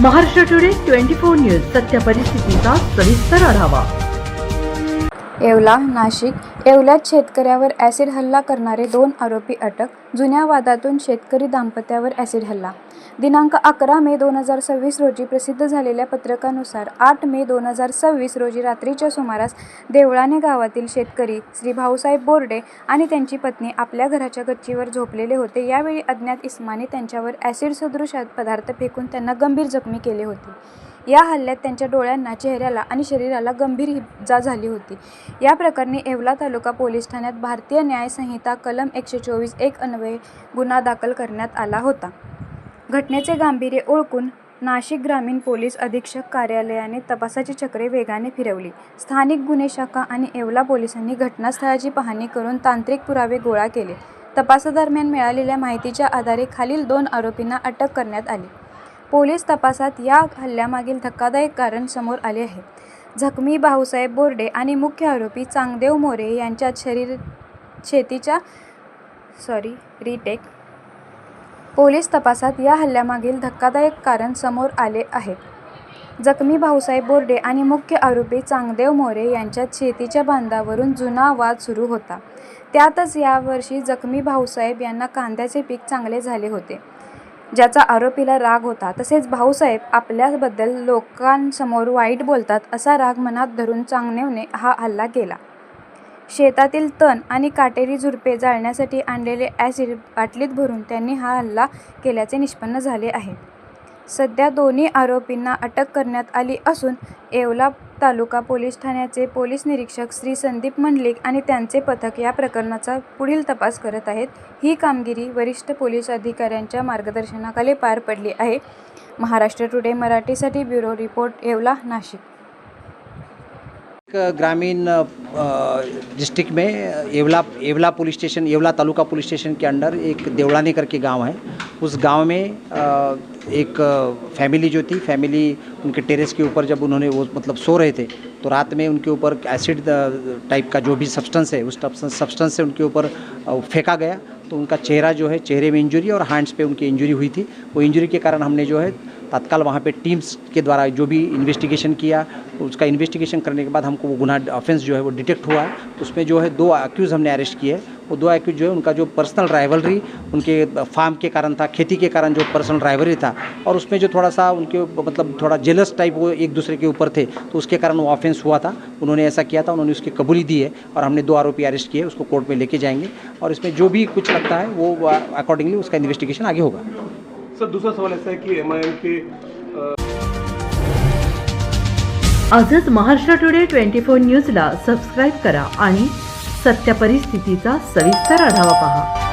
Maharashtra today 24 news सत्य परिस्थितीचा सविस्तर आढावा। येवला, नाशिक। येवल्यात शेतकऱ्यावर ॲसिड हल्ला करणारे 2 आरोपी अटक। जुन्या वादातून शेतकरी दाम्पत्यावर ॲसिड हल्ला। दिनांक 11 मे 2026 रोजी प्रसिद्ध झालेल्या पत्रकानुसार 8 मे 2026 रोजी रात्रीच्या सुमारास देवळाणे गावातील शेतकरी श्री भाऊसाहेब बोर्डे आणि त्यांची पत्नी आपल्या घराच्या गच्चीवर झोपलेले होते। यावेळी अज्ञात इसमाने त्यांच्यावर ॲसिड सदृश पदार्थ फेकून त्यांना गंभीर जखमी केले होते। या हल्ल्यात त्यांच्या डोळ्यांना, चेहऱ्याला आणि शरीराला गंभीर इजा झाली होती। या प्रकरणी येवला तालुका पोलीस ठाण्यात भारतीय न्याय संहिता कलम 124(1) अन्वये गुन्हा दाखल करण्यात आला होता। घटनेचे गांभीर्य ओळखून नाशिक ग्रामीण पोलीस अधीक्षक कार्यालयाने तपासाची चक्रे वेगाने फिरवली। स्थानिक गुन्हे शाखा आणि येवला पोलिसांनी घटनास्थळाची पाहणी करून तांत्रिक पुरावे गोळा केले। तपासादरम्यान मिळालेल्या माहितीच्या आधारे खालील 2 आरोपींना अटक करण्यात आली। पोलीस तपासात या हल्ल्यामागील धक्कादायक कारण समोर आले आहे। जखमी भाऊसाहेब बोर्डे आणि मुख्य आरोपी चांगदेव मोरे यांच्यात पोलीस तपासात या हल्ल्यामागील धक्कादायक कारण समोर आले आहे। जखमी भाऊसाहेब बोर्डे आणि मुख्य आरोपी चांगदेव मोरे यांच्यात शेतीच्या बांधावरून जुना वाद सुरू होता। त्यातच यावर्षी जखमी भाऊसाहेब यांना कांद्याचे पीक चांगले झाले होते, ज्याचा आरोपीला राग होता। तसेच भाऊसाहेब आपल्याबद्दल लोकांसमोर वाईट बोलतात असा राग मनात धरून चांगदेवने हा हल्ला केला। शेतातील तण आणि काटेरी झुडपे जाळण्यासाठी आणलेले ॲसिड बाटलीत भरून त्यांनी हा हल्ला केल्याचे निष्पन्न झाले आहे। सध्या दोन्ही आरोपींना अटक करण्यात आली असून येवला तालुका पोलीस ठाण्याचे पोलीस निरीक्षक श्री संदीप मंडलिक आणि त्यांचे पथक या प्रकरणाचा पुढील तपास करत आहेत। ही कामगिरी वरिष्ठ पोलीस अधिकाऱ्यांच्या मार्गदर्शनाखाली पार पडली आहे। महाराष्ट्र टुडे मराठीसाठी ब्युरो रिपोर्ट, येवला, नाशिक। ग्रामीण डिस्ट्रिक्ट में येवला पुलिस स्टेशन, येवला तालुका पुलिस स्टेशन के अंडर एक देवड़ाने करके गांव है। उस गांव में एक फैमिली जो थी, फैमिली उनके टेरेस के ऊपर जब उन्होंने वो मतलब सो रहे थे तो रात में उनके ऊपर एसिड टाइप का जो भी सब्सटेंस है उस सब्सटेंस से उनके ऊपर फेंका गया। तो उनका चेहरा जो है, चेहरे में इंजरी और हैंड्स पे उनकी इंजरी हुई थी। वो इंजरी के कारण हमने जो है तत्काल वहाँ पे टीम्स के द्वारा जो भी इन्वेस्टिगेशन किया, उसका इन्वेस्टिगेशन करने के बाद हमको वो गुनाह ऑफेंस जो है वो डिटेक्ट हुआ है। उसमें जो है 2 एक्यूज़ हमने अरेस्ट किए। वो 2 एक्यूज़ जो है उनका जो पर्सनल राइवलरी उनके फार्म के कारण था, खेती के कारण जो पर्सनल राइवलरी था, और उसमें जो थोड़ा सा उनके मतलब थोड़ा जेलस टाइप वो एक दूसरे के ऊपर थे, तो उसके कारण वो ऑफेंस हुआ था। उन्होंने ऐसा किया था, उन्होंने उसकी कबूली दी है और हमने 2 आरोपी अरेस्ट किए, उसको कोर्ट में लेके जाएंगे और इसमें जो भी कुछ लगता है वो अकॉर्डिंगली उसका इन्वेस्टिगेशन आगे होगा। सर, दूसरा सवाल ऐसा है कि MIM के आजच महाराष्ट्र टुडे 24 न्यूजला सबस्क्राईब करा आणि सत्य परिस्थितीचा सविस्तर आढावा पहा।